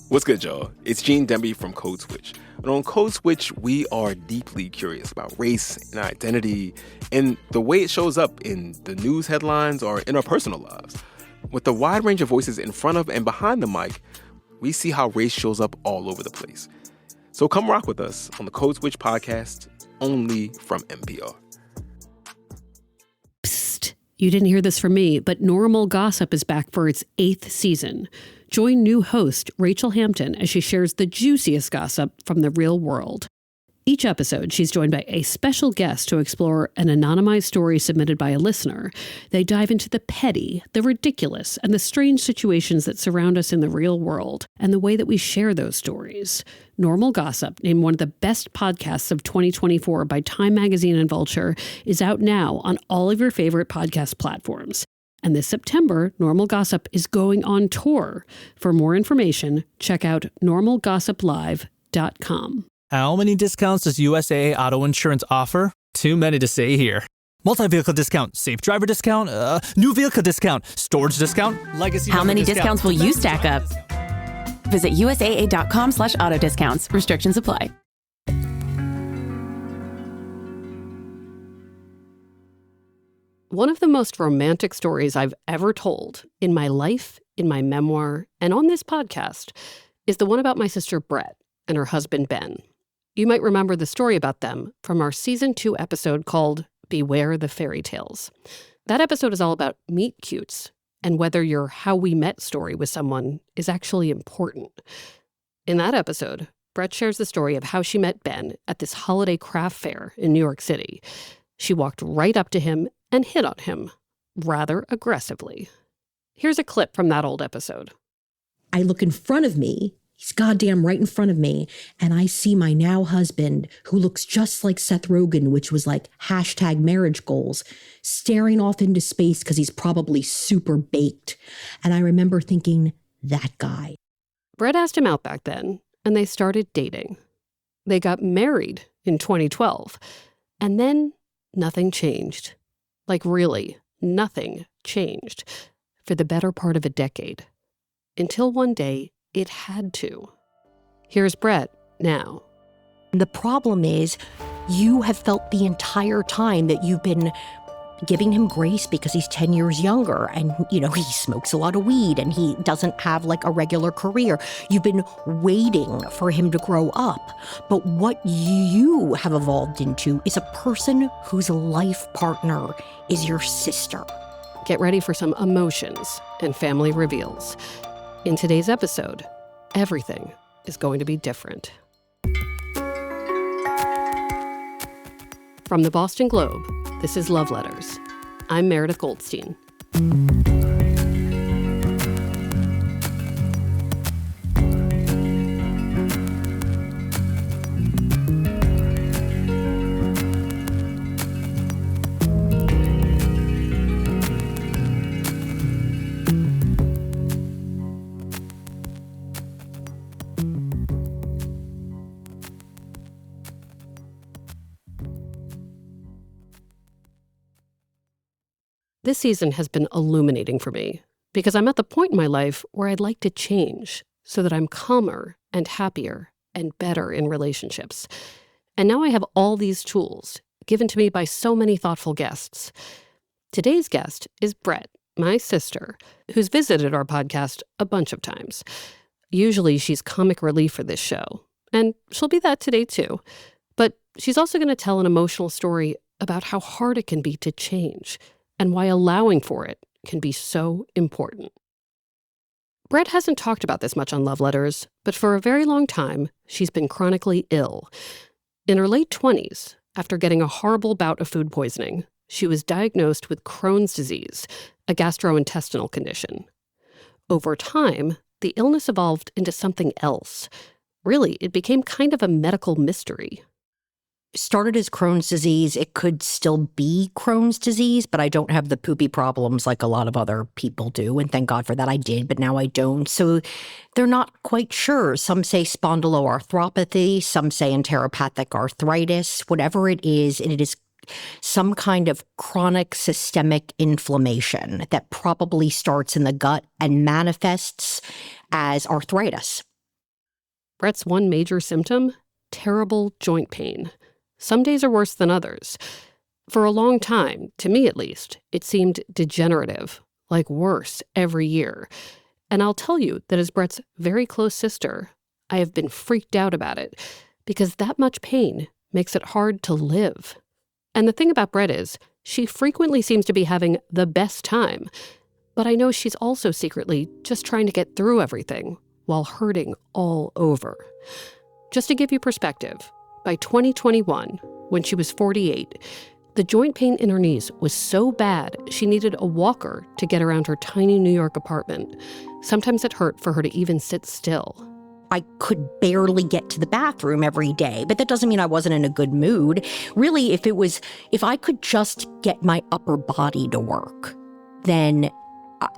What's good, y'all? It's Gene Demby from Code Switch. And on Code Switch, we are deeply curious about race and identity and the way it shows up in the news headlines or in our personal lives. With a wide range of voices in front of and behind the mic, we see how race shows up all over the place. So come rock with us on the Code Switch podcast, only from NPR. Psst, you didn't hear this from me, but Normal Gossip is back for its 8th season. Join new host Rachel Hampton as she shares the juiciest gossip from the real world. Each episode, she's joined by a special guest to explore an anonymized story submitted by a listener. They dive into the petty, the ridiculous, and the strange situations that surround us in the real world, and the way that we share those stories. Normal Gossip, named one of the best podcasts of 2024 by Time Magazine and Vulture, is out now on all of your favorite podcast platforms. And this September, Normal Gossip is going on tour. For more information, check out normalgossiplive.com. How many discounts does USAA Auto Insurance offer? Too many to say here. Multi-vehicle discount, safe driver discount, new vehicle discount, storage discount, legacy. How many discounts will you stack up? Visit USAA.com/auto discounts. Restrictions apply. One of the most romantic stories I've ever told in my life, in my memoir, and on this podcast is the one about my sister Brette and her husband Ben. You might remember the story about them from our Season 2 episode called Beware the Fairy Tales. That episode is all about meet cutes and whether your how we met story with someone is actually important. In that episode, Brette shares the story of how she met Ben at this holiday craft fair in New York City. She walked right up to him and hit on him, rather aggressively. Here's a clip from that old episode. I look in front of me, he's goddamn right in front of me, and I see my now husband, who looks just like Seth Rogen, which was like #marriage goals, staring off into space because he's probably super baked. And I remember thinking, that guy. Brette asked him out back then, and they started dating. They got married in 2012, and then nothing changed. Like really, nothing changed for the better part of a decade. Until one day, it had to. Here's Brette now. The problem is, you have felt the entire time that you've been giving him grace because he's 10 years younger and, he smokes a lot of weed and he doesn't have like a regular career. You've been waiting for him to grow up. But what you have evolved into is a person whose life partner is your sister. Get ready for some emotions and family reveals. In today's episode, everything is going to be different. From the Boston Globe, this is Love Letters. I'm Meredith Goldstein. This season has been illuminating for me because I'm at the point in my life where I'd like to change so that I'm calmer and happier and better in relationships. And now I have all these tools given to me by so many thoughtful guests. Today's guest is Brette, my sister, who's visited our podcast a bunch of times. Usually she's comic relief for this show, and she'll be that today too. But she's also going to tell an emotional story about how hard it can be to change and why allowing for it can be so important. Brette hasn't talked about this much on Love Letters, but for a very long time, she's been chronically ill. In her late 20s, after getting a horrible bout of food poisoning, she was diagnosed with Crohn's disease, a gastrointestinal condition. Over time, the illness evolved into something else. Really, it became kind of a medical mystery. Started as Crohn's disease. It could still be Crohn's disease, but I don't have the poopy problems like a lot of other people do. And thank God for that I did, but now I don't. So they're not quite sure. Some say spondyloarthropathy, some say enteropathic arthritis, whatever it is, and it is some kind of chronic systemic inflammation that probably starts in the gut and manifests as arthritis. Brett's one major symptom? Terrible joint pain. Some days are worse than others. For a long time, to me at least, it seemed degenerative, like worse every year. And I'll tell you that as Brett's very close sister, I have been freaked out about it because that much pain makes it hard to live. And the thing about Brette is, she frequently seems to be having the best time, but I know she's also secretly just trying to get through everything while hurting all over. Just to give you perspective, by 2021, when she was 48, the joint pain in her knees was so bad she needed a walker to get around her tiny New York apartment. Sometimes it hurt for her to even sit still. I could barely get to the bathroom every day, but that doesn't mean I wasn't in a good mood. Really, if I could just get my upper body to work, then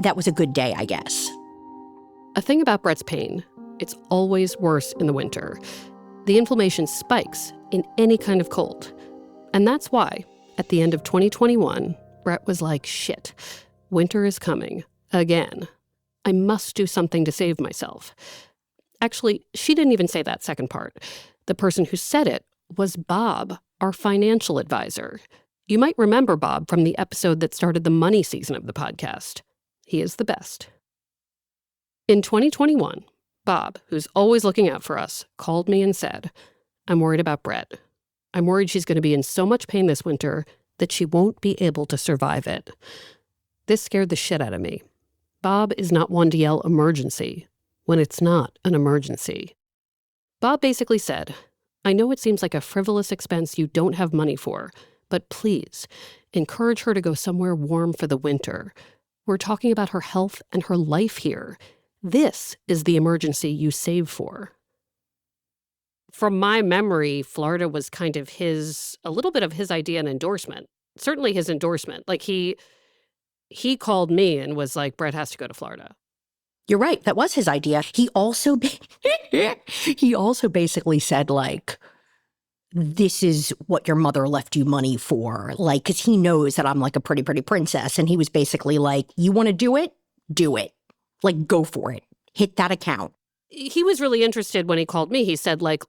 that was a good day, I guess. A thing about Brett's pain, it's always worse in the winter. The inflammation spikes in any kind of cold. And that's why, at the end of 2021, Brette was like, shit, winter is coming again. I must do something to save myself. Actually, she didn't even say that second part. The person who said it was Bob, our financial advisor. You might remember Bob from the episode that started the money season of the podcast. He is the best. In 2021, Bob, who's always looking out for us, called me and said, I'm worried about Brette. I'm worried she's going to be in so much pain this winter that she won't be able to survive it. This scared the shit out of me. Bob is not one to yell emergency when it's not an emergency. Bob basically said, I know it seems like a frivolous expense you don't have money for, but please, encourage her to go somewhere warm for the winter. We're talking about her health and her life here. This is the emergency you save for. From my memory, Florida was kind of a little bit of his idea and endorsement. Certainly his endorsement. Like he called me and was like, Brette has to go to Florida. You're right. That was his idea. He also basically said, like, this is what your mother left you money for. Like, because he knows that I'm like a pretty princess. And he was basically like, you want to do it? Do it. Like, go for it. Hit that account. He was really interested when he called me. He said, like,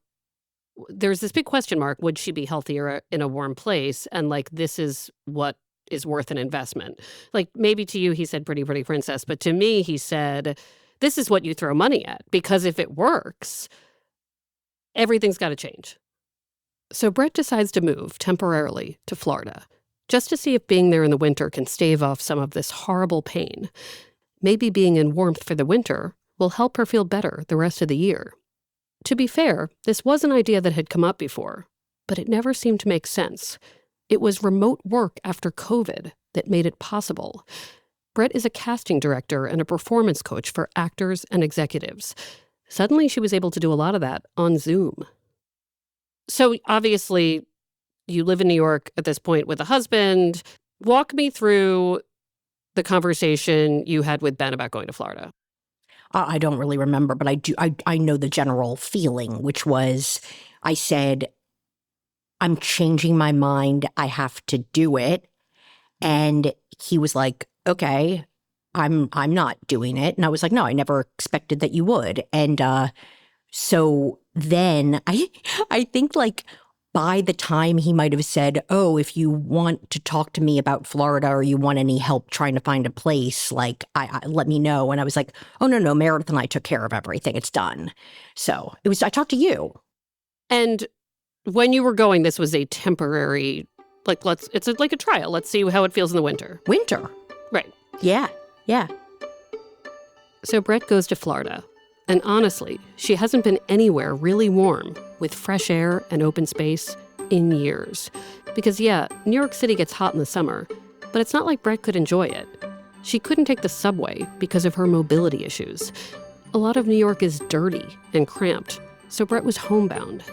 there's this big question mark. Would she be healthier in a warm place? And like, this is what is worth an investment. Like, maybe to you, he said pretty princess. But to me, he said, this is what you throw money at. Because if it works, everything's got to change. So Brette decides to move temporarily to Florida, just to see if being there in the winter can stave off some of this horrible pain. Maybe being in warmth for the winter will help her feel better the rest of the year. To be fair, this was an idea that had come up before, but it never seemed to make sense. It was remote work after COVID that made it possible. Brette is a casting director and a performance coach for actors and executives. Suddenly, she was able to do a lot of that on Zoom. So obviously, you live in New York at this point with a husband. Walk me through the conversation you had with Ben about going to Florida. I don't really remember, but I know the general feeling, which was, I said, I'm changing my mind. I have to do it. And he was like, okay, I'm not doing it. And I was like, no, I never expected that you would. And so then I think like by the time he might have said, oh, if you want to talk to me about Florida or you want any help trying to find a place, like, I let me know. And I was like, oh, no, Meredith and I took care of everything. It's done. So I talked to you. And when you were going, this was a temporary, like, it's like a trial. Let's see how it feels in the winter. Winter. Right. Yeah. So Brette goes to Florida. And honestly, she hasn't been anywhere really warm with fresh air and open space in years. Because yeah, New York City gets hot in the summer, but it's not like Brette could enjoy it. She couldn't take the subway because of her mobility issues. A lot of New York is dirty and cramped, so Brette was homebound.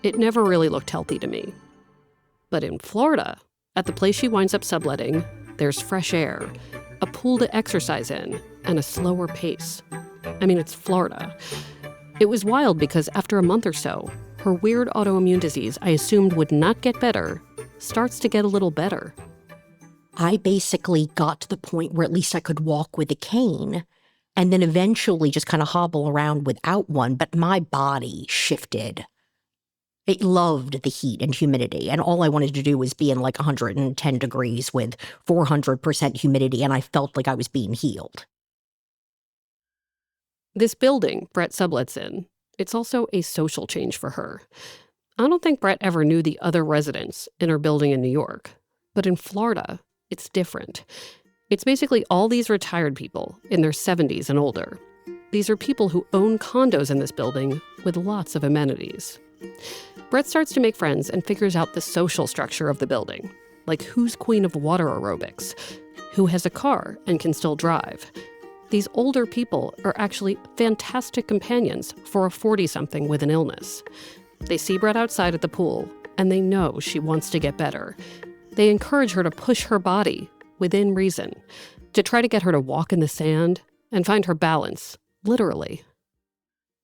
It never really looked healthy to me. But in Florida, at the place she winds up subletting, there's fresh air, a pool to exercise in, and a slower pace. I mean, it's Florida. It was wild because after a month or so, her weird autoimmune disease I assumed would not get better starts to get a little better. I basically got to the point where at least I could walk with a cane and then eventually just kind of hobble around without one. But my body shifted. It loved the heat and humidity, and all I wanted to do was be in like 110 degrees with 400% humidity, and I felt like I was being healed. This building Brette sublets in, it's also a social change for her. I don't think Brette ever knew the other residents in her building in New York, but in Florida, it's different. It's basically all these retired people in their 70s and older. These are people who own condos in this building with lots of amenities. Brette starts to make friends and figures out the social structure of the building, like who's queen of water aerobics, who has a car and can still drive. These older people are actually fantastic companions for a 40-something with an illness. They see Brette outside at the pool, and they know she wants to get better. They encourage her to push her body, within reason, to try to get her to walk in the sand and find her balance, literally.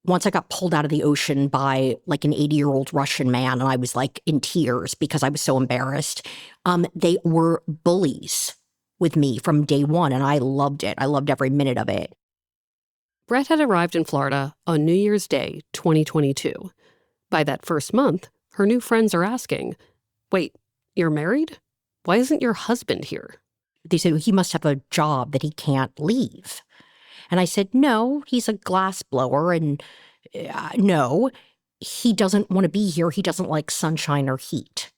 Once I got pulled out of the ocean by like an 80-year-old Russian man, and I was like in tears because I was so embarrassed, they were bullies with me from day one, and I loved it. I loved every minute of it. Brette had arrived in Florida on New Year's Day, 2022. By that first month, her new friends are asking, "Wait, you're married? Why isn't your husband here?" They said, he must have a job that he can't leave. And I said, no, he's a glass blower, and no, he doesn't want to be here. He doesn't like sunshine or heat.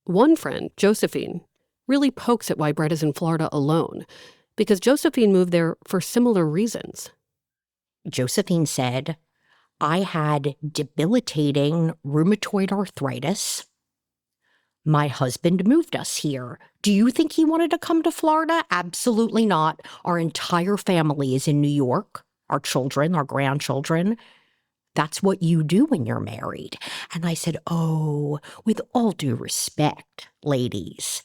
One friend, Josephine, really pokes at why Brette is in Florida alone, because Josephine moved there for similar reasons. Josephine said, I had debilitating rheumatoid arthritis. My husband moved us here. Do you think he wanted to come to Florida? Absolutely not. Our entire family is in New York. Our children, our grandchildren. That's what you do when you're married. And I said, oh, with all due respect, ladies,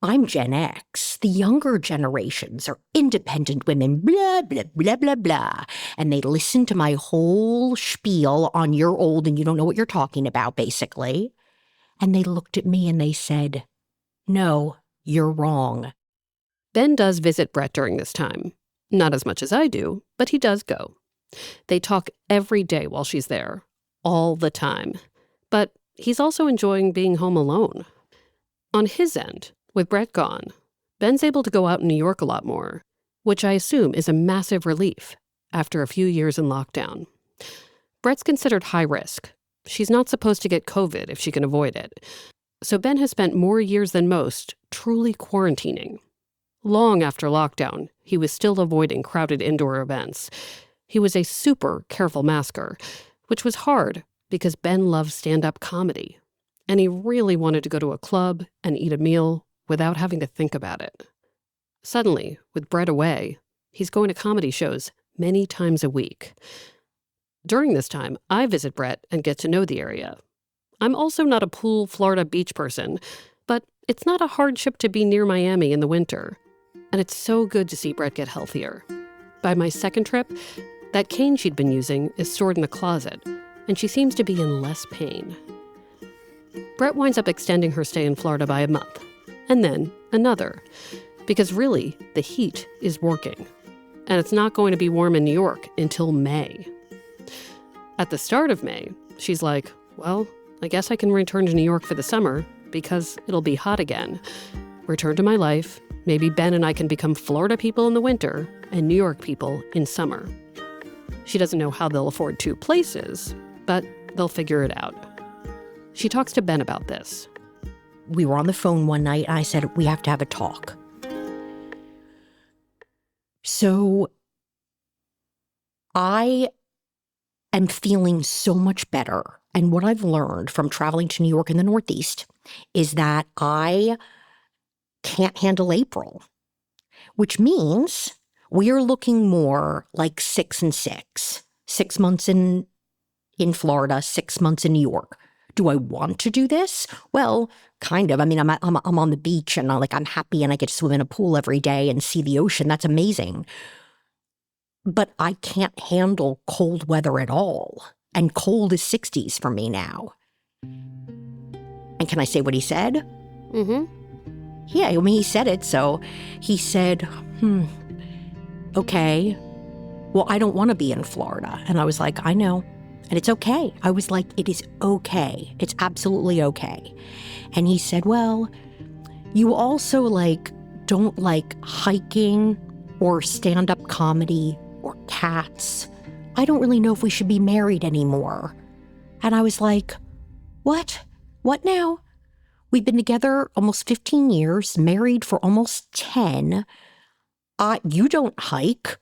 I'm Gen X. The younger generations are independent women, blah, blah, blah, blah, blah. And they listen to my whole spiel on you're old and you don't know what you're talking about, basically. And they looked at me and they said, no, you're wrong. Ben does visit Brette during this time. Not as much as I do, but he does go. They talk every day while she's there, all the time. But he's also enjoying being home alone. On his end, with Brette gone, Ben's able to go out in New York a lot more, which I assume is a massive relief after a few years in lockdown. Brette's considered high risk. She's not supposed to get COVID if she can avoid it. So Ben has spent more years than most truly quarantining. Long after lockdown, he was still avoiding crowded indoor events. He was a super careful masker, which was hard because Ben loves stand-up comedy. And he really wanted to go to a club and eat a meal without having to think about it. Suddenly, with Brette away, he's going to comedy shows many times a week. During this time, I visit Brette and get to know the area. I'm also not a pool, Florida beach person, but it's not a hardship to be near Miami in the winter. And it's so good to see Brette get healthier. By my second trip, that cane she'd been using is stored in the closet, and she seems to be in less pain. Brette winds up extending her stay in Florida by a month, and then another, because really, the heat is working. And it's not going to be warm in New York until May. At the start of May, she's like, well, I guess I can return to New York for the summer because it'll be hot again. Return to my life. Maybe Ben and I can become Florida people in the winter and New York people in summer. She doesn't know how they'll afford two places, but they'll figure it out. She talks to Ben about this. We were on the phone one night and I said, we have to have a talk. So I am feeling so much better. And what I've learned from traveling to New York in the Northeast is that I can't handle April, which means we are looking more like 6 and 6. 6 months in Florida, 6 months in New York. Do I want to do this? Well, kind of. I mean, I'm on the beach and I'm happy and I get to swim in a pool every day and see the ocean. That's amazing. But I can't handle cold weather at all. And cold is 60s for me now. And can I say what he said? Mm-hmm. Yeah, I mean, he said it. So he said, okay, well, I don't want to be in Florida. And I was like, I know. And it's okay. I was like, it is okay. It's absolutely okay. And he said, well, you also don't like hiking or stand-up comedy or cats. I don't really know if we should be married anymore. And I was like, what? What now? We've been together almost 15 years, married for almost 10. You don't hike.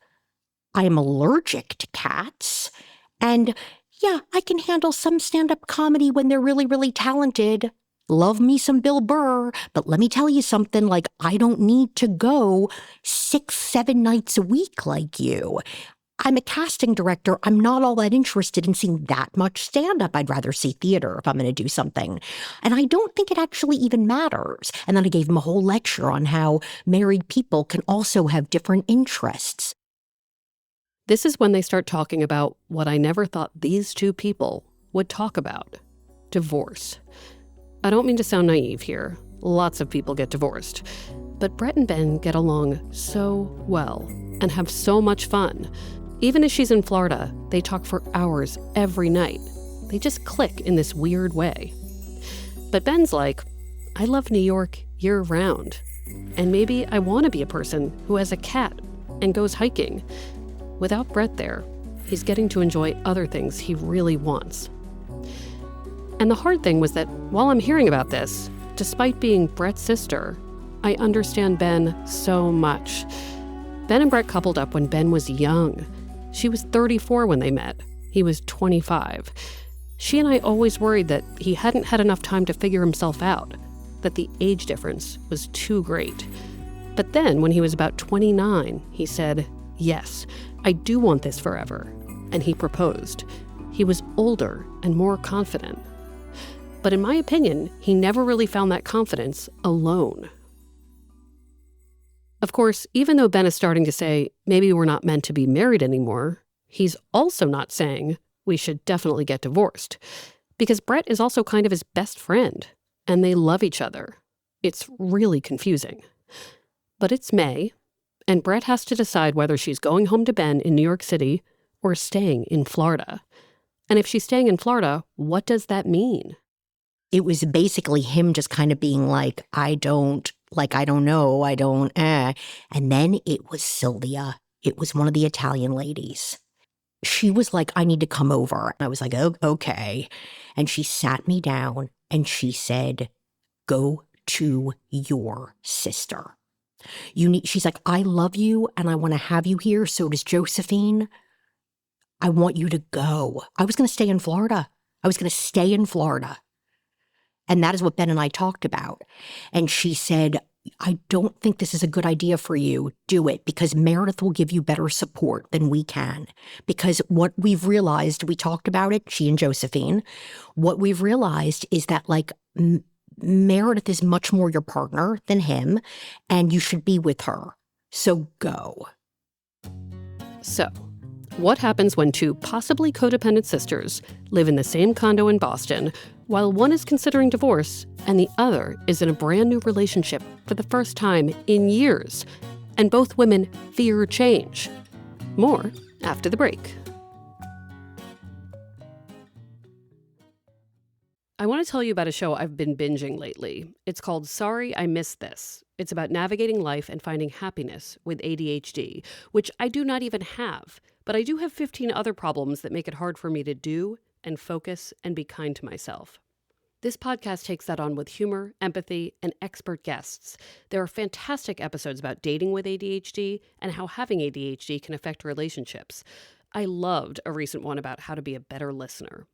I am allergic to cats. And yeah, I can handle some stand-up comedy when they're really, really talented. Love me some Bill Burr, but let me tell you something, I don't need to go 6-7 nights a week like you. I'm a casting director. I'm not all that interested in seeing that much stand-up. I'd rather see theater if I'm going to do something. And I don't think it actually even matters. And then I gave him a whole lecture on how married people can also have different interests. This is when they start talking about what I never thought these two people would talk about: divorce. I don't mean to sound naive here. Lots of people get divorced. But Brette and Ben get along so well and have so much fun. Even as she's in Florida, they talk for hours every night. They just click in this weird way. But Ben's like, I love New York year-round. And maybe I want to be a person who has a cat and goes hiking. Without Brette there, he's getting to enjoy other things he really wants. And the hard thing was that while I'm hearing about this, despite being Brette's sister, I understand Ben so much. Ben and Brette coupled up when Ben was young. She was 34 when they met. He was 25. She and I always worried that he hadn't had enough time to figure himself out, that the age difference was too great. But then, when he was about 29, he said, yes, I do want this forever. And he proposed. He was older and more confident. But in my opinion, he never really found that confidence alone. Of course, even though Ben is starting to say, maybe we're not meant to be married anymore, he's also not saying we should definitely get divorced. Because Brette is also kind of his best friend, and they love each other. It's really confusing. But it's May, and Brette has to decide whether she's going home to Ben in New York City or staying in Florida. And if she's staying in Florida, what does that mean? It was basically him just kind of being like, I don't know. And then it was Sylvia. It was one of the Italian ladies. She was like, I need to come over. And I was like, oh, okay. And she sat me down and she said, go to your sister. She's like, I love you and I want to have you here. So does Josephine. I want you to go. I was going to stay in Florida. And that is what Ben and I talked about. And she said, I don't think this is a good idea for you. Do it, because Meredith will give you better support than we can. Because what we've realized, we talked about it, she and Josephine, what we've realized is that Meredith is much more your partner than him, and you should be with her. So go. So, what happens when two possibly codependent sisters live in the same condo in Boston, while one is considering divorce and the other is in a brand new relationship for the first time in years, and both women fear change? More after the break. I want to tell you about a show I've been binging lately. It's called Sorry I Missed This. It's about navigating life and finding happiness with ADHD, which I do not even have, but I do have 15 other problems that make it hard for me to do and focus and be kind to myself. This podcast takes that on with humor, empathy, and expert guests. There are fantastic episodes about dating with ADHD and how having ADHD can affect relationships. I loved a recent one about how to be a better listener.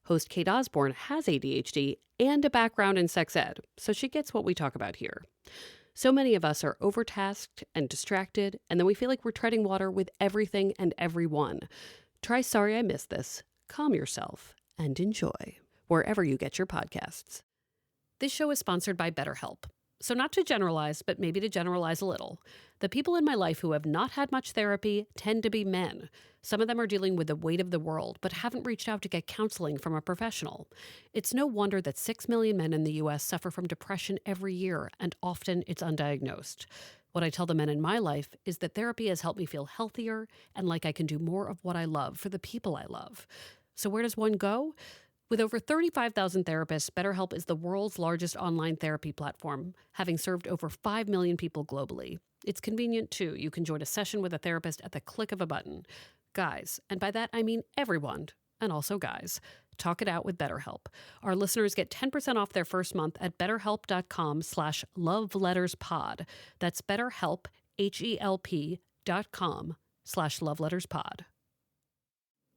Host Kate Osborne has ADHD and a background in sex ed, so she gets what we talk about here. So many of us are overtasked and distracted, and then we feel like we're treading water with everything and everyone. Try Sorry I Missed This, calm yourself, and enjoy, wherever you get your podcasts. This show is sponsored by BetterHelp. So not to generalize, but maybe to generalize a little. The people in my life who have not had much therapy tend to be men. Some of them are dealing with the weight of the world, but haven't reached out to get counseling from a professional. It's no wonder that 6 million men in the U.S. suffer from depression every year, and often it's undiagnosed. What I tell the men in my life is that therapy has helped me feel healthier and like I can do more of what I love for the people I love. So where does one go? With over 35,000 therapists, BetterHelp is the world's largest online therapy platform, having served over 5 million people globally. It's convenient, too. You can join a session with a therapist at the click of a button. Guys, and by that I mean everyone, and also guys, talk it out with BetterHelp. Our listeners get 10% off their first month at betterhelp.com/loveletterspod. That's BetterHelp, HELP.com/loveletterspod.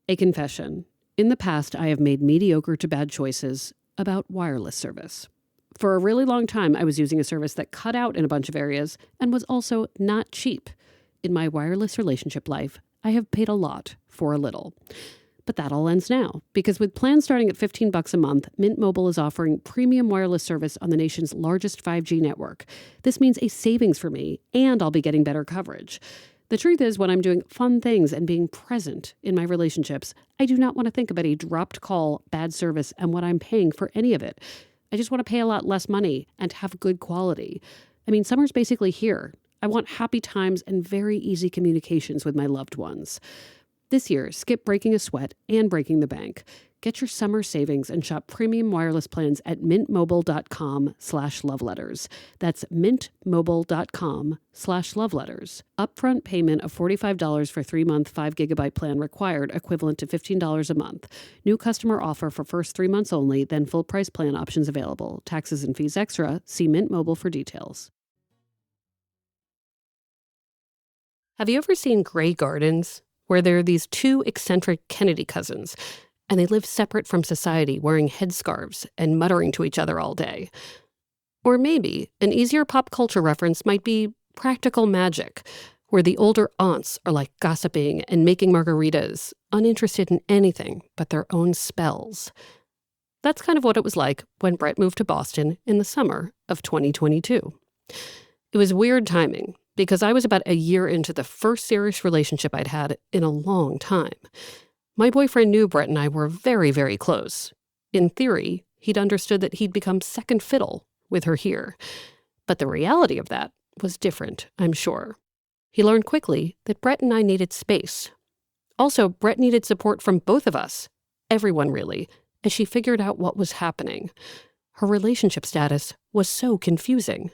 A confession. In the past, I have made mediocre to bad choices about wireless service. For a really long time, I was using a service that cut out in a bunch of areas and was also not cheap. In my wireless relationship life, I have paid a lot for a little. But that all ends now, because with plans starting at $15 a month, Mint Mobile is offering premium wireless service on the nation's largest 5G network. This means a savings for me, and I'll be getting better coverage. The truth is, when I'm doing fun things and being present in my relationships, I do not want to think about a dropped call, bad service, and what I'm paying for any of it. I just want to pay a lot less money and have good quality. I mean, summer's basically here. I want happy times and very easy communications with my loved ones. This year, skip breaking a sweat and breaking the bank. Get your summer savings and shop premium wireless plans at mintmobile.com/loveletters. That's mintmobile.com/loveletters. Upfront payment of $45 for 3-month 5GB plan required, equivalent to $15 a month. New customer offer for first 3 months only, then full price plan options available. Taxes and fees extra. See Mint Mobile for details. Have you ever seen Grey Gardens, where there are these two eccentric Kennedy cousins, and they live separate from society, wearing headscarves and muttering to each other all day? Or maybe an easier pop culture reference might be Practical Magic, where the older aunts are like gossiping and making margaritas, uninterested in anything but their own spells. That's kind of what it was like when Brette moved to Boston in the summer of 2022. It was weird timing, because I was about a year into the first serious relationship I'd had in a long time. My boyfriend knew Brette and I were very, very close. In theory, he'd understood that he'd become second fiddle with her here. But the reality of that was different, I'm sure. He learned quickly that Brette and I needed space. Also, Brette needed support from both of us, everyone really, as she figured out what was happening. Her relationship status was so confusing.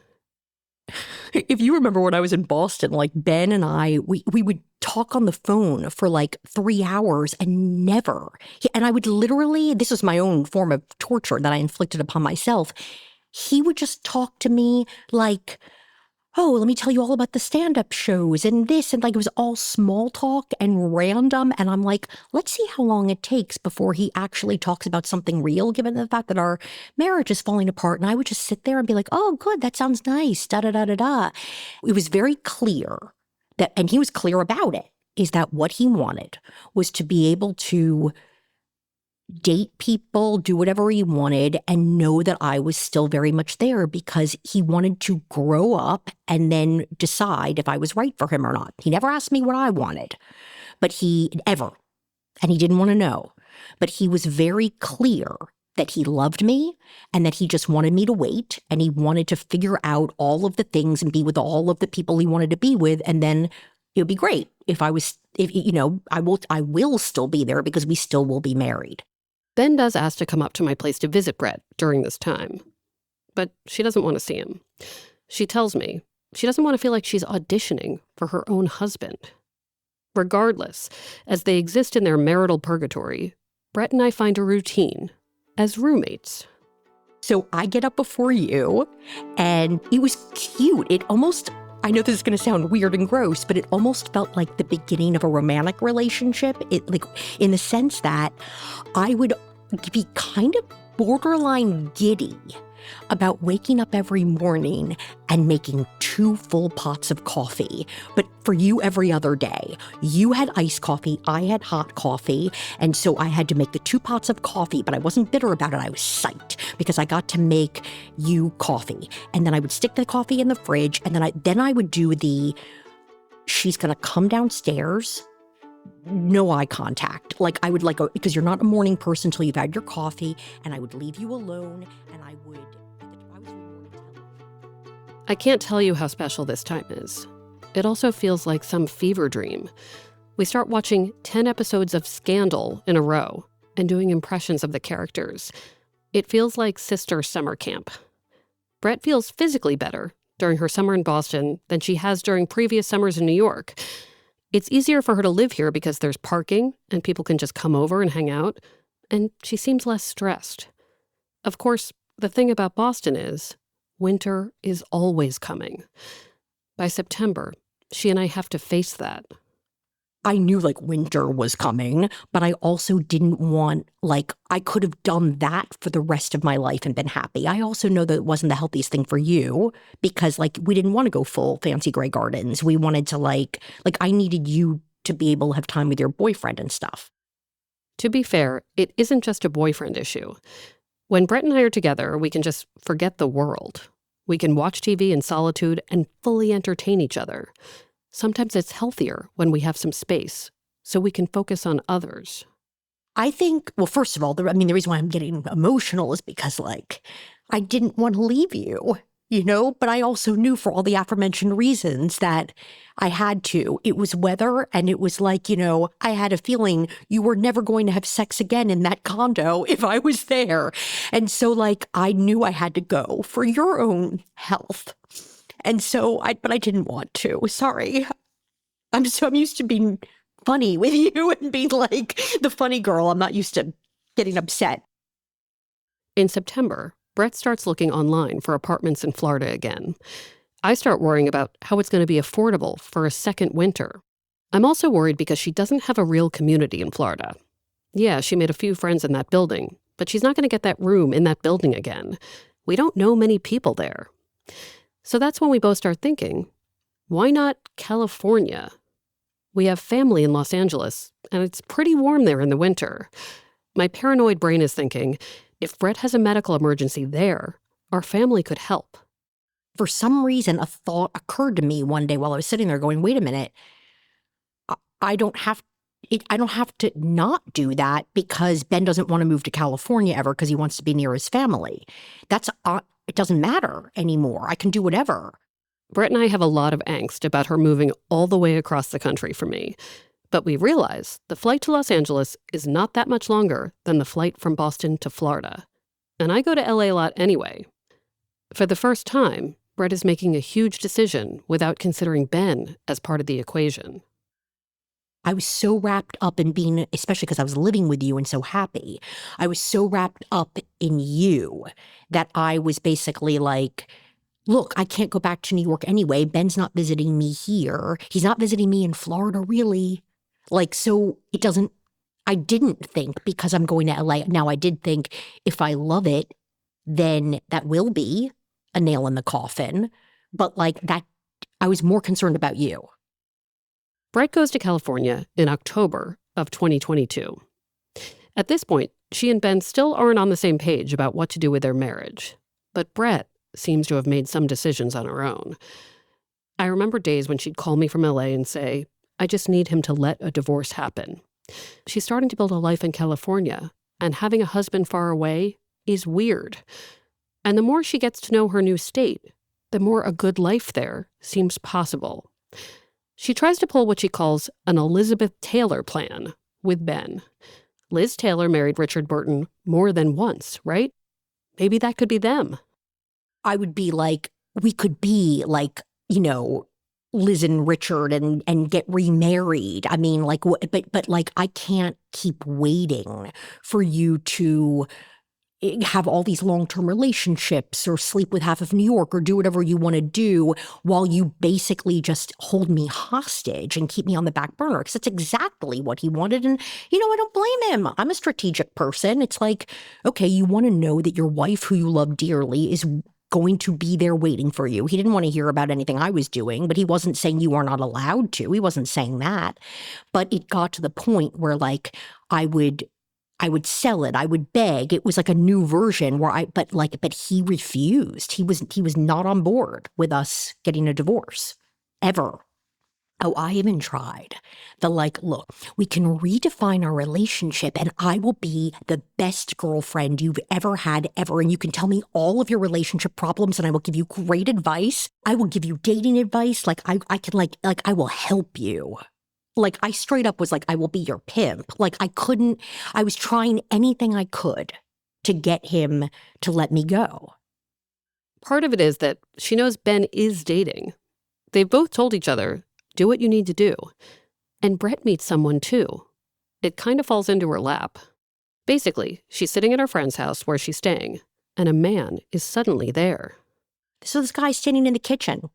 If you remember when I was in Boston, like Ben and I, we would talk on the phone for like 3 hours and never. And I would literally, this was my own form of torture that I inflicted upon myself. He would just talk to me like, oh, let me tell you all about the stand-up shows and this. And like, it was all small talk and random. And I'm like, let's see how long it takes before he actually talks about something real, given the fact that our marriage is falling apart. And I would just sit there and be like, oh, good, that sounds nice, da-da-da-da-da. It was very clear that, and he was clear about it, is that what he wanted was to be able to date people, do whatever he wanted, and know that I was still very much there, because he wanted to grow up and then decide if I was right for him or not. He never asked me what I wanted, but he didn't want to know. But he was very clear that he loved me and that he just wanted me to wait, and he wanted to figure out all of the things and be with all of the people he wanted to be with, and then it would be great I will still be there, because we still will be married. Ben does ask to come up to my place to visit Brette during this time, but she doesn't want to see him. She tells me she doesn't want to feel like she's auditioning for her own husband. Regardless, as they exist in their marital purgatory, Brette and I find a routine as roommates. So I get up before you, and it was cute. It almost, I know this is going to sound weird and gross, but it almost felt like the beginning of a romantic relationship. Like in the sense that I would be kind of borderline giddy about waking up every morning and making 2 full pots of coffee. But for you, every other day, you had iced coffee, I had hot coffee. And so I had to make the 2 pots of coffee, but I wasn't bitter about it. I was psyched because I got to make you coffee. And then I would stick the coffee in the fridge. And then I would do she's going to come downstairs, no eye contact. Like I would because you're not a morning person until you've had your coffee, and I would leave you alone, and I was I can't tell you how special this time is. It also feels like some fever dream. We start watching 10 episodes of Scandal in a row and doing impressions of the characters. It feels like sister summer camp. Brette feels physically better during her summer in Boston than she has during previous summers in New York. It's easier for her to live here because there's parking and people can just come over and hang out, and she seems less stressed. Of course, the thing about Boston is, winter is always coming. By September, she and I have to face that. I knew winter was coming, but I also didn't want, I could have done that for the rest of my life and been happy. I also know that it wasn't the healthiest thing for you because we didn't want to go full fancy Grey Gardens. We wanted to I needed you to be able to have time with your boyfriend and stuff. To be fair, it isn't just a boyfriend issue. When Brette and I are together, we can just forget the world. We can watch TV in solitude and fully entertain each other. Sometimes it's healthier when we have some space, so we can focus on others. I think, well, first of all, the reason why I'm getting emotional is because, I didn't want to leave you, but I also knew for all the aforementioned reasons that I had to. It was weather, and it was I had a feeling you were never going to have sex again in that condo if I was there. And so, I knew I had to go for your own health. And so, but I didn't want to. Sorry. I'm used to being funny with you and being the funny girl. I'm not used to getting upset. In September, Brette starts looking online for apartments in Florida again. I start worrying about how it's going to be affordable for a second winter. I'm also worried because she doesn't have a real community in Florida. Yeah, she made a few friends in that building, but she's not going to get that room in that building again. We don't know many people there. So that's when we both start thinking, why not California? We have family in Los Angeles, and it's pretty warm there in the winter. My paranoid brain is thinking, if Brette has a medical emergency there, our family could help. For some reason, a thought occurred to me one day while I was sitting there going, wait a minute, I don't have to not do that because Ben doesn't want to move to California ever because he wants to be near his family. It doesn't matter anymore. I can do whatever. Brette and I have a lot of angst about her moving all the way across the country from me. But we realize the flight to Los Angeles is not that much longer than the flight from Boston to Florida. And I go to LA a lot anyway. For the first time, Brette is making a huge decision without considering Ben as part of the equation. I was so wrapped up in being, especially because I was living with you and so happy, I was so wrapped up in you that I was basically look, I can't go back to New York anyway. Ben's not visiting me here. He's not visiting me in Florida, really. So I didn't think because I'm going to LA. Now, I did think if I love it, then that will be a nail in the coffin. But that, I was more concerned about you. Brette goes to California in October of 2022. At this point, she and Ben still aren't on the same page about what to do with their marriage. But Brette seems to have made some decisions on her own. I remember days when she'd call me from LA and say, I just need him to let a divorce happen. She's starting to build a life in California, and having a husband far away is weird. And the more she gets to know her new state, the more a good life there seems possible. She tries to pull what she calls an Elizabeth Taylor plan with Ben. Liz Taylor married Richard Burton more than once, right? Maybe that could be them. I would be we could be Liz and Richard and get remarried. I mean, but I can't keep waiting for you to have all these long-term relationships or sleep with half of New York or do whatever you want to do while you basically just hold me hostage and keep me on the back burner. Because that's exactly what he wanted. And, I don't blame him. I'm a strategic person. It's okay, you want to know that your wife who you love dearly is going to be there waiting for you. He didn't want to hear about anything I was doing, but he wasn't saying you are not allowed to. He wasn't saying that. But it got to the point where I would sell it. I would beg. It was a new version where but he refused. He was not on board with us getting a divorce ever. Oh, I even tried. Look, we can redefine our relationship and I will be the best girlfriend you've ever had ever. And you can tell me all of your relationship problems and I will give you great advice. I will give you dating advice. I will help you. I straight up was like, I will be your pimp. I was trying anything I could to get him to let me go. Part of it is that she knows Ben is dating. They've both told each other, do what you need to do. And Brette meets someone too. It kind of falls into her lap. Basically, she's sitting at her friend's house where she's staying, and a man is suddenly there. So this guy's standing in the kitchen.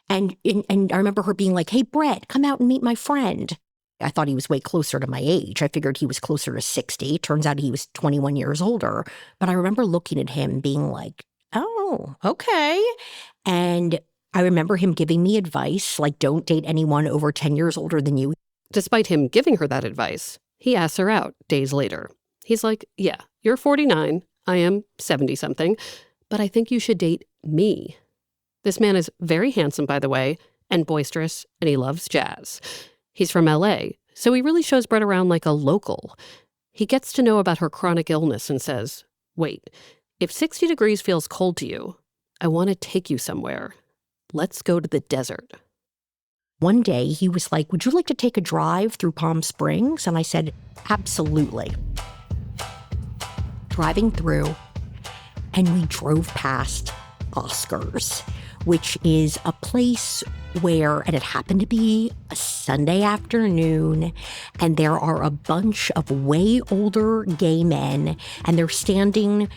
And I remember her being like, hey, Brette, come out and meet my friend. I thought he was way closer to my age. I figured he was closer to 60. Turns out he was 21 years older. But I remember looking at him being like, oh, okay. And I remember him giving me advice, like don't date anyone over 10 years older than you. Despite him giving her that advice, he asks her out days later. He's like, yeah, you're 49, I am 70-something, but I think you should date me. This man is very handsome, by the way, and boisterous, and he loves jazz. He's from LA, so he really shows Brette around like a local. He gets to know about her chronic illness and says, wait, if 60 degrees feels cold to you, I want to take you somewhere. Let's go to the desert. One day he was like, would you like to take a drive through Palm Springs? And I said, absolutely. Driving through, and we drove past Oscar's, which is a place where, and it happened to be a Sunday afternoon, and there are a bunch of way older gay men, and they're standing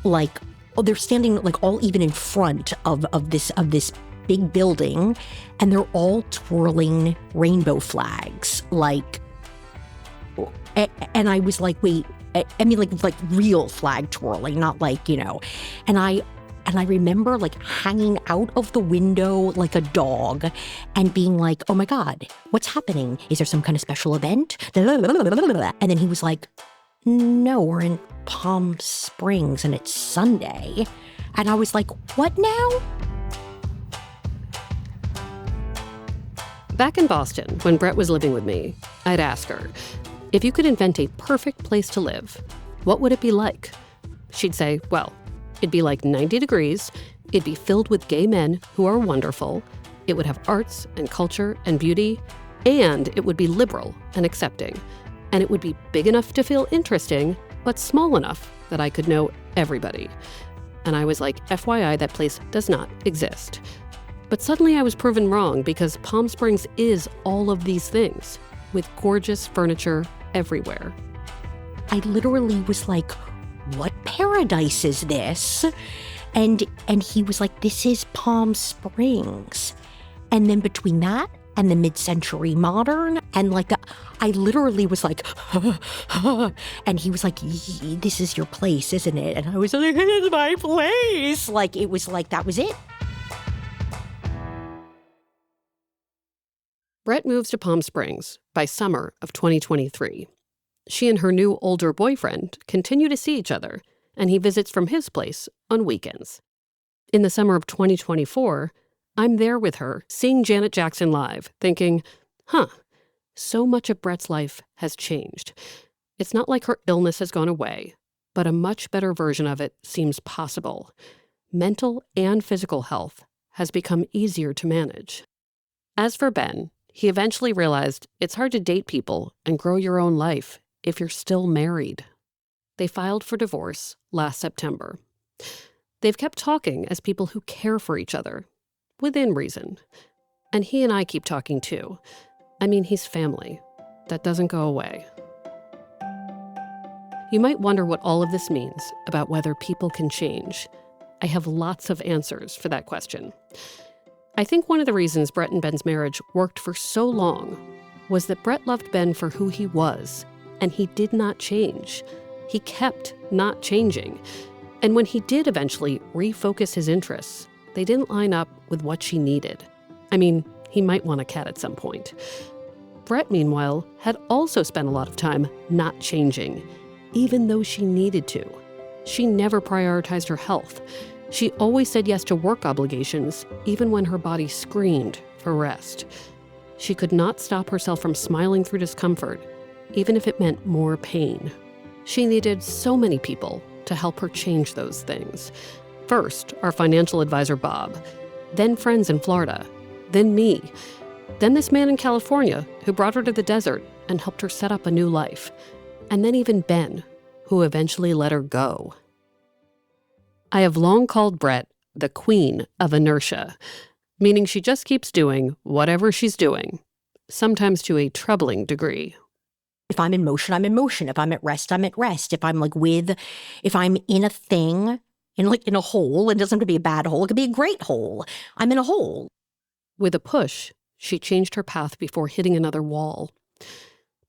all even in front of this big building, and they're all twirling rainbow flags, and I was like, wait, I mean, like real flag twirling, not and I remember hanging out of the window like a dog and being like, oh my God, what's happening? Is there some kind of special event? And then he was like, no, we're in Palm Springs and it's Sunday. And I was like, what now? Back in Boston, when Brette was living with me, I'd ask her, if you could invent a perfect place to live, what would it be like? She'd say, well, it'd be like 90 degrees, it'd be filled with gay men who are wonderful, it would have arts and culture and beauty, and it would be liberal and accepting, and it would be big enough to feel interesting, but small enough that I could know everybody. And I was like, FYI, that place does not exist. But suddenly I was proven wrong because Palm Springs is all of these things, with gorgeous furniture everywhere. I literally was like, what paradise is this? And he was like, this is Palm Springs. And then between that and the mid-century modern, and I literally was like, and he was like, this is your place, isn't it? And I was like, it is my place. It was like, that was it. Brette moves to Palm Springs by summer of 2023. She and her new older boyfriend continue to see each other, and he visits from his place on weekends. In the summer of 2024, I'm there with her, seeing Janet Jackson live, thinking, so much of Brette's life has changed. It's not like her illness has gone away, but a much better version of it seems possible. Mental and physical health has become easier to manage. As for Ben, he eventually realized it's hard to date people and grow your own life if you're still married. They filed for divorce last September. They've kept talking as people who care for each other, within reason. And he and I keep talking too. I mean, he's family. That doesn't go away. You might wonder what all of this means about whether people can change. I have lots of answers for that question. I think one of the reasons Brette and Ben's marriage worked for so long was that Brette loved Ben for who he was, and he did not change. He kept not changing. And when he did eventually refocus his interests, they didn't line up with what she needed. I mean, he might want a cat at some point. Brette, meanwhile, had also spent a lot of time not changing, even though she needed to. She never prioritized her health. She always said yes to work obligations, even when her body screamed for rest. She could not stop herself from smiling through discomfort, even if it meant more pain. She needed so many people to help her change those things. First, our financial advisor, Bob, then friends in Florida, then me, then this man in California who brought her to the desert and helped her set up a new life, and then even Ben, who eventually let her go. I have long called Brette the queen of inertia, meaning she just keeps doing whatever she's doing, sometimes to a troubling degree. If I'm in motion, I'm in motion. If I'm at rest, I'm at rest. If I'm in a thing, in a hole, it doesn't have to be a bad hole, it could be a great hole. I'm in a hole. With a push, she changed her path before hitting another wall.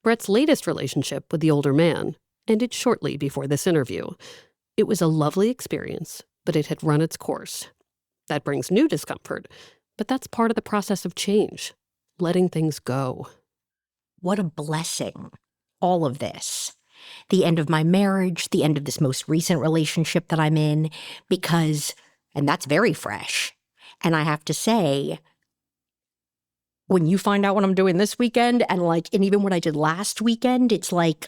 Brette's latest relationship with the older man ended shortly before this interview. It was a lovely experience, but it had run its course. That brings new discomfort, but that's part of the process of change, letting things go. What a blessing, all of this. The end of my marriage, the end of this most recent relationship that I'm in, and that's very fresh. And I have to say, when you find out what I'm doing this weekend, and even what I did last weekend, it's like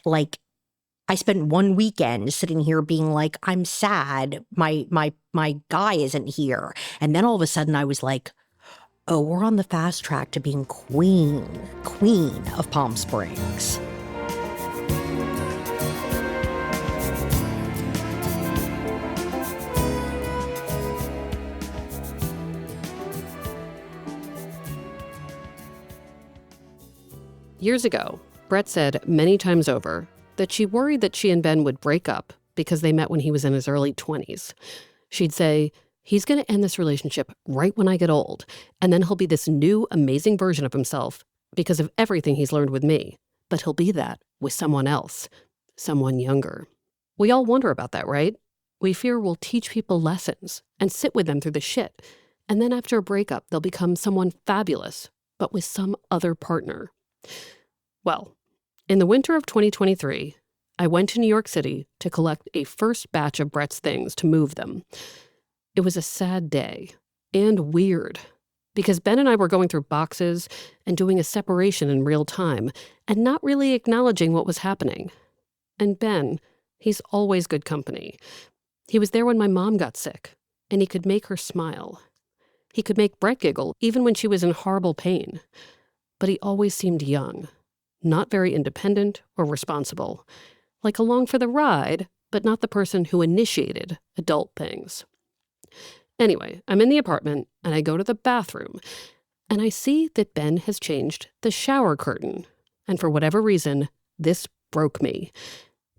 I spent one weekend sitting here being like, I'm sad, my guy isn't here. And then all of a sudden I was like, oh, we're on the fast track to being queen of Palm Springs. Years ago, Brette said many times over that she worried that she and Ben would break up because they met when he was in his early 20s. She'd say, he's going to end this relationship right when I get old, and then he'll be this new, amazing version of himself because of everything he's learned with me. But he'll be that with someone else, someone younger. We all wonder about that, right? We fear we'll teach people lessons and sit with them through the shit, and then after a breakup, they'll become someone fabulous, but with some other partner. Well, in the winter of 2023, I went to New York City to collect a first batch of Brette's things to move them. It was a sad day and weird because Ben and I were going through boxes and doing a separation in real time and not really acknowledging what was happening. And Ben, he's always good company. He was there when my mom got sick, and he could make her smile. He could make Brette giggle even when she was in horrible pain. But he always seemed young, not very independent or responsible, like along for the ride, but not the person who initiated adult things. Anyway, I'm in the apartment, and I go to the bathroom, and I see that Ben has changed the shower curtain. And for whatever reason, this broke me.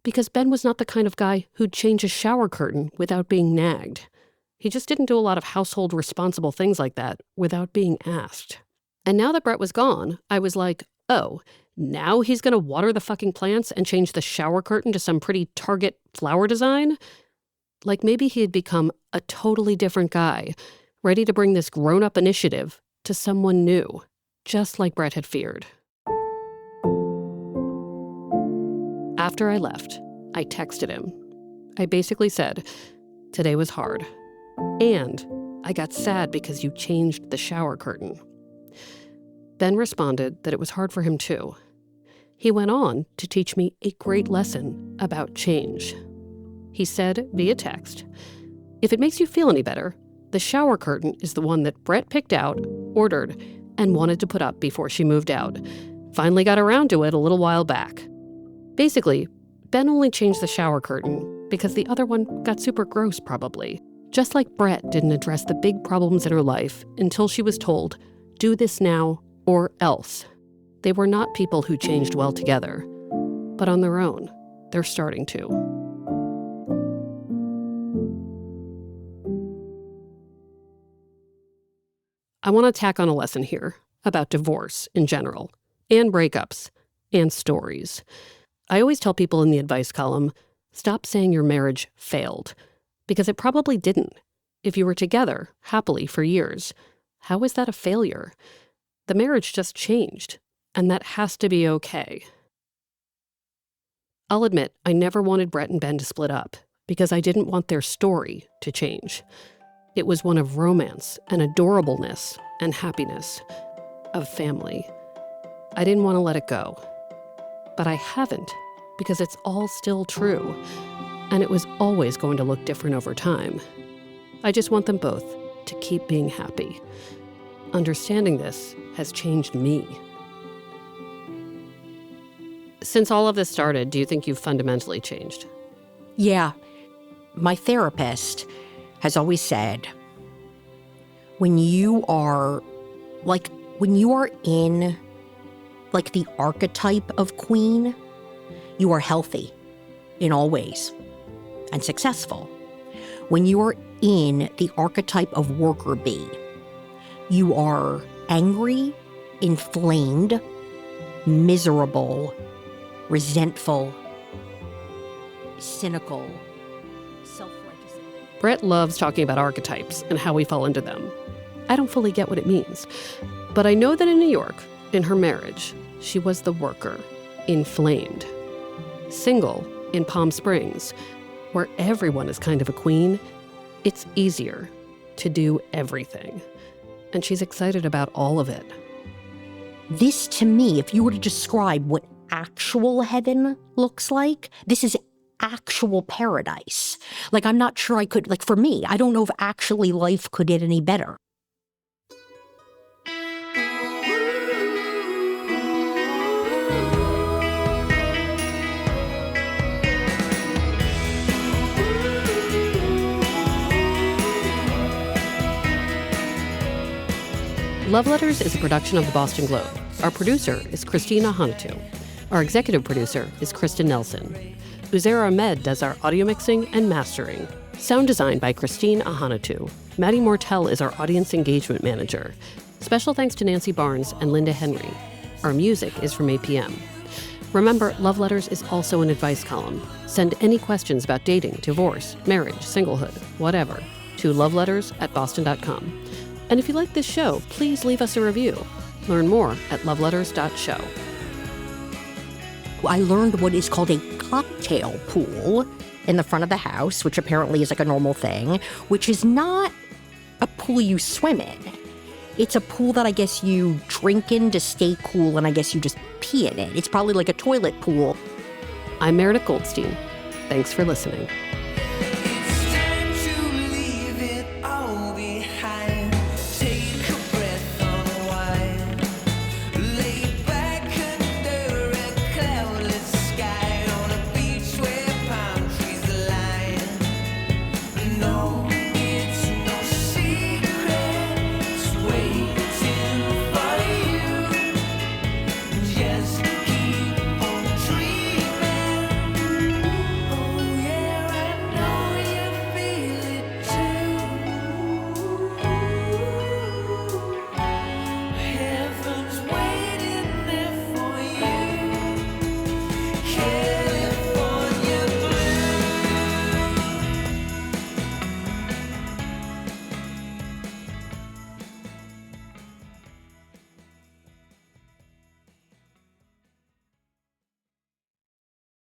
Because Ben was not the kind of guy who'd change a shower curtain without being nagged. He just didn't do a lot of household responsible things like that without being asked. And now that Brette was gone, I was like, oh, now he's going to water the fucking plants and change the shower curtain to some pretty Target flower design? Like maybe he had become a totally different guy, ready to bring this grown-up initiative to someone new, just like Brette had feared. After I left, I texted him. I basically said, today was hard. And I got sad because you changed the shower curtain. Ben responded that it was hard for him too. He went on to teach me a great lesson about change. He said via text, if it makes you feel any better, the shower curtain is the one that Brette picked out, ordered, and wanted to put up before she moved out. Finally got around to it a little while back. Basically, Ben only changed the shower curtain because the other one got super gross probably. Just like Brette didn't address the big problems in her life until she was told, do this now or else. They were not people who changed well together, but on their own, they're starting to. I want to tack on a lesson here about divorce in general, and breakups, and stories. I always tell people in the advice column, stop saying your marriage failed, because it probably didn't. If you were together happily for years, how is that a failure? The marriage just changed, and that has to be okay. I'll admit, I never wanted Brette and Ben to split up, because I didn't want their story to change. It was one of romance and adorableness and happiness, of family. I didn't want to let it go. But I haven't, because it's all still true. And it was always going to look different over time. I just want them both to keep being happy. Understanding this has changed me. Since all of this started, do you think you've fundamentally changed? Yeah. My therapist has always said, when you are in like the archetype of queen, you are healthy in all ways and successful. When you are in the archetype of worker bee, you are angry, inflamed, miserable, resentful, cynical, self-righteous. Brette loves talking about archetypes and how we fall into them. I don't fully get what it means, but I know that in New York, in her marriage, she was the worker, inflamed. Single in Palm Springs, where everyone is kind of a queen, it's easier to do everything. And she's excited about all of it. This, to me, if you were to describe what actual heaven looks like, this is actual paradise. Like, I'm not sure I could, like, for me, I don't know if actually life could get any better. Love Letters is a production of the Boston Globe. Our producer is Christina Hanatu. Our executive producer is Kristen Nelson. Uzair Ahmed does our audio mixing and mastering. Sound design by Christine Ahanatu. Maddie Mortel is our audience engagement manager. Special thanks to Nancy Barnes and Linda Henry. Our music is from APM. Remember, Love Letters is also an advice column. Send any questions about dating, divorce, marriage, singlehood, whatever, to loveletters@boston.com. And if you like this show, please leave us a review. Learn more at loveletters.show. I learned what is called a cocktail pool in the front of the house, which apparently is like a normal thing, which is not a pool you swim in. It's a pool that I guess you drink in to stay cool, and I guess you just pee in it. It's probably like a toilet pool. I'm Meredith Goldstein. Thanks for listening.